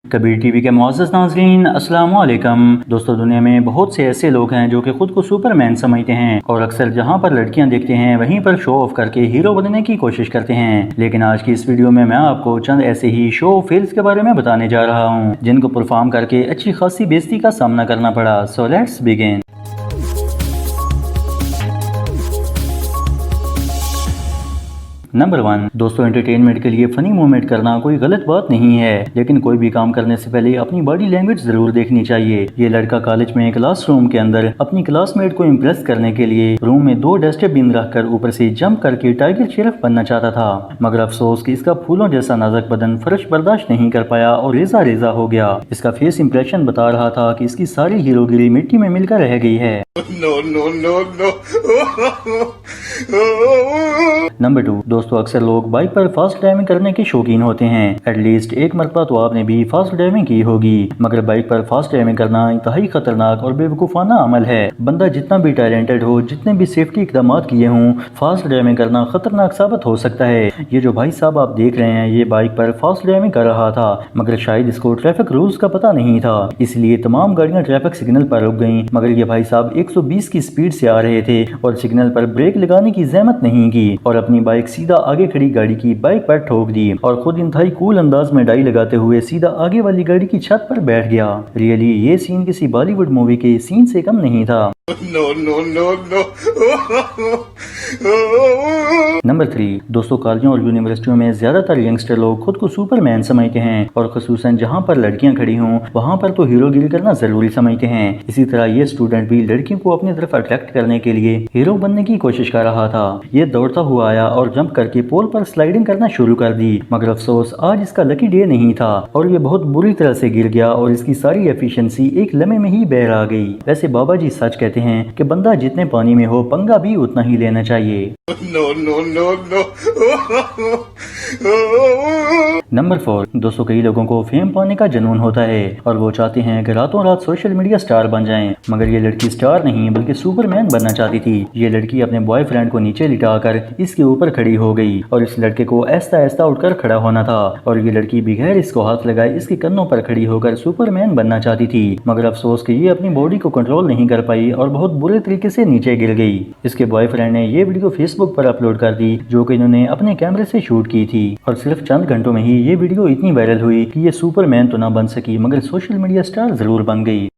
Kabir TV के मुअज़्ज़ज़ नाज़रीन, अस्सलाम वालेकुम। दोस्तों, दुनिया में बहुत से ऐसे लोग हैं जो कि खुद को सुपरमैन समझते हैं और अक्सर जहां पर लड़कियां देखते हैं वहीं पर शो ऑफ करके हीरो बनने की कोशिश करते हैं। लेकिन आज की इस वीडियो में मैं आपको चंद ऐसे ही शो ऑफ फेल्स के बारे में बताने जा रहा हूं जिनको परफॉर्म करके अच्छी खासी बेइज्जती का सामना करना पड़ा। So let's begin. नंबर 1। दोस्तों, एंटरटेनमेंट के लिए फनी मूवमेंट करना कोई गलत बात नहीं है, लेकिन कोई भी काम करने से पहले अपनी बॉडी लैंग्वेज जरूर देखनी चाहिए। ये लड़का कॉलेज में क्लासरूम के अंदर अपनी क्लासमेट को इम्प्रेस करने के लिए रूम में 2 डस्टबिन रखकर ऊपर से जंप करके टाइगर शेरफ बनना चाहता था, मगर अफसोस कि इसका फूलों जैसा नाजुक बदन फर्श बर्दाश्त नहीं कर पाया और रेजा रेजा हो गया। इसका फेस इंप्रेशन बता रहा था कि इसकी सारी हीरोगिरी मिट्टी में मिलकर रह गई है। नंबर 2। दोस्तों, अक्सर लोग बाइक पर फास्ट ड्राइविंग करने के शौकीन होते हैं। एटलीस्ट एक मरतबा तो आपने भी फास्ट ड्राइविंग की होगी, मगर बाइक पर फास्ट ड्राइविंग करना इंतहाई खतरनाक और बेवकूफाना अमल है। बंदा जितना भी टैलेंटेड हो, जितने भी सेफ्टी इकदाम किए हों, फास्ट ड्राइविंग करना खतरनाक साबित हो सकता है। ये जो भाई साहब आप देख रहे हैं, ये बाइक पर फास्ट ड्राइविंग कर रहा था, मगर शायद इसको ट्रैफिक रूल्स का पता नहीं था, इसलिए तमाम गाड़ियां ट्रैफिक सिग्नल पर रुक गईं। मगर ये भाई साहब 120 की स्पीड से आ रहे थे और सिग्नल पर ब्रेक लगाने की जहमत नहीं की और अपनी बाइक सीधा आगे खड़ी गाड़ी की बाइक पर ठोक दी और खुद इंतहाई कूल अंदाज में डाई लगाते हुए सीधा आगे वाली गाड़ी की छत पर बैठ गया। रियली ये सीन किसी बॉलीवुड मूवी के सीन से कम नहीं था। नंबर 3। दोस्तों, कॉलेजों और यूनिवर्सिटियों में ज्यादातर यंगस्टर लोग खुद को सुपरमैन समझते हैं और खुसूसन जहां पर लड़कियां खड़ी हों वहां पर तो हीरोगिरी करना जरूरी समझते हैं। इसी तरह ये स्टूडेंट भी लड़कियों को अपनी तरफ अट्रैक्ट करने के लिए हीरो बनने की कोशिश कर रहा था। ये दौड़ता हुआ आया और जंप करके पोल पर स्लाइडिंग करना शुरू कर दी, मगर अफसोस आज इसका लकी डे नहीं था और ये बहुत बुरी तरह से गिर गया और इसकी सारी एफिशिएंसी एक लम्हे में ही बह आ गई। वैसे बाबा जी सच कहते हैं कि बंदा जितने पानी में हो पंगा भी उतना ही लेना चाहिए। नंबर 4। दोस्तों, कई लोगों को फेम पाने का जुनून होता है और वो चाहते हैं कि रातों रात सोशल मीडिया स्टार बन जाएं, मगर ये लड़की स्टार नहीं बल्कि सुपरमैन बनना चाहती थी। ये लड़की अपने बॉयफ्रेंड को नीचे लिटाकर इसके ऊपर खड़ी हो गई और इस लड़के को ऐसा ऐसा उठकर खड़ा होना था और ये लड़की बगैर इसको हाथ लगाए इसके कन्नों पर खड़ी होकर सुपरमैन बनना चाहती थी, मगर अफसोस कि ये अपनी बॉडी को कंट्रोल नहीं कर पाई और बहुत बुरे तरीके से नीचे गिर गई। इसके बॉयफ्रेंड ने ये वीडियो फेसबुक पर अपलोड कर दी, जो कि इन्होंने अपने कैमरे से शूट की थी और सिर्फ चंद घंटों में ही ये वीडियो इतनी वायरल हुई कि ये सुपरमैन तो ना बन सकी मगर सोशल मीडिया स्टार जरूर बन गई।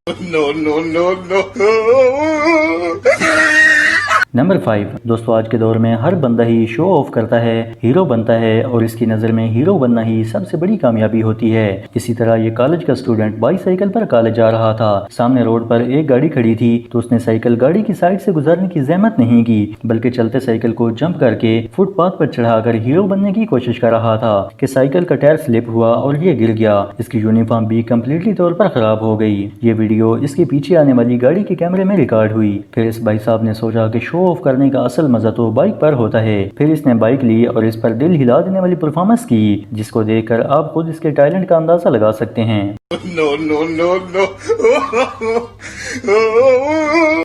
नंबर 5। दोस्तों, आज के दौर में हर बंदा ही शो ऑफ करता है, हीरो बनता है और इसकी नज़र में हीरो बनना ही सबसे बड़ी कामयाबी होती है। इसी तरह ये कॉलेज का स्टूडेंट बाईसाइकिल पर कॉलेज जा रहा था। सामने रोड पर एक गाड़ी खड़ी थी तो उसने साइकिल गाड़ी की साइड से गुजारने की जहमत नहीं की, बल्कि चलते साइकिल को जंप करके फुटपाथ पर चढ़ाकर हीरो बनने की कोशिश कर रहा था कि साइकिल का टायर स्लिप हुआ और ये गिर गया। इसकी यूनिफॉर्म भी कम्प्लीटली तौर पर खराब हो गई। ये वीडियो इसके पीछे आने वाली गाड़ी के कैमरे में रिकॉर्ड हुई। फिर इस भाई साहब ने सोचा कि शो ऑफ करने का असल मजा तो बाइक पर होता है। फिर इसने बाइक ली और इस पर दिल हिला देने वाली परफॉर्मेंस की, जिसको देखकर आप खुद इसके टैलेंट का अंदाजा लगा सकते हैं।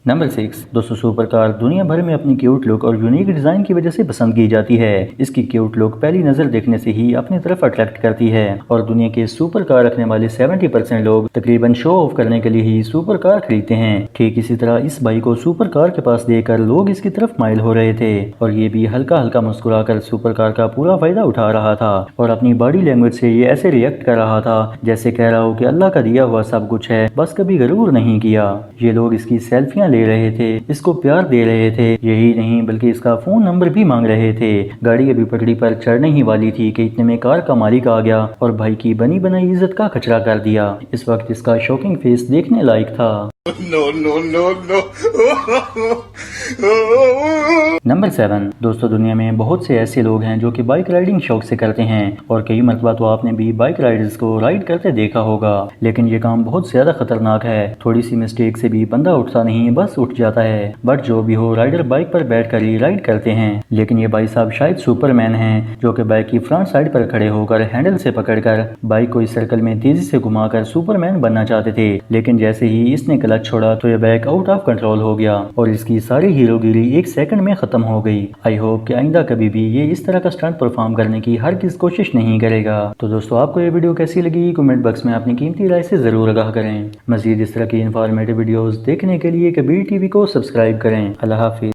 नंबर 6। दोस्तों, सुपर कार दुनिया भर में अपनी क्यूट लुक और यूनिक डिजाइन की वजह से पसंद की जाती है। इसकी क्यूट लुक पहली नजर देखने से ही अपनी तरफ अट्रैक्ट करती है और दुनिया के सुपर कार रखने वाले 70% लोग तकरीबन शो ऑफ करने के लिए ही सुपर कार खरीदते हैं। ठीक इसी तरह इस भाई को सुपर कार के पास देखकर लोग इसकी तरफ माइल हो रहे थे और ये भी हल्का हल्का मुस्कुराकर सुपर कार का पूरा फायदा उठा रहा था और अपनी बॉडी लैंग्वेज से ये ऐसे रिएक्ट कर रहा था जैसे कह रहा हो कि अल्लाह का दिया हुआ सब कुछ है, बस कभी गरूर नहीं किया। ये लोग इसकी सेल्फियां ले रहे थे, इसको प्यार दे रहे थे, यही नहीं बल्कि इसका फोन नंबर भी मांग रहे थे। गाड़ी अभी पटड़ी पर चढ़ने ही वाली थी कि इतने में कार का मालिक आ गया और भाई की बनी बनाई इज्जत का कचरा कर दिया। इस वक्त इसका शॉकिंग फेस देखने लायक था। नंबर 7। दोस्तों, दुनिया में बहुत से ऐसे लोग हैं जो कि बाइक राइडिंग शौक से करते हैं और कई मरतबा तो आपने भी बाइक राइडर्स को राइड करते देखा होगा, लेकिन ये काम बहुत ज्यादा खतरनाक है। थोड़ी सी मिस्टेक से भी बंदा उठता नहीं बस उठ जाता है। बट जो भी हो, राइडर बाइक पर बैठ कर ही राइड करते हैं, लेकिन ये भाई साहब शायद सुपरमैन हैं जो कि बाइक की फ्रंट साइड पर खड़े होकर हैंडल से पकड़कर बाइक को इस सर्कल में तेजी से घुमाकर सुपरमैन बनना चाहते थे। लेकिन जैसे ही इसने क्लच छोड़ा तो ये बाइक आउट ऑफ कंट्रोल हो गया और इसकी सारी हीरोगिरी एक सेकंड में खत्म हो गई। आई होप कि आइंदा कभी भी ये इस तरह का स्टंट परफॉर्म करने की हर किस कोशिश नहीं करेगा। तो दोस्तों आपको ये वीडियो कैसी लगी कमेंट बॉक्स में अपनी कीमती राय से जरूर आगाह करें। मजीद इस तरह की इंफॉर्मेटिव वीडियोस देखने के लिए कबीर टीवी को सब्सक्राइब करें। अल्लाह हाफिज।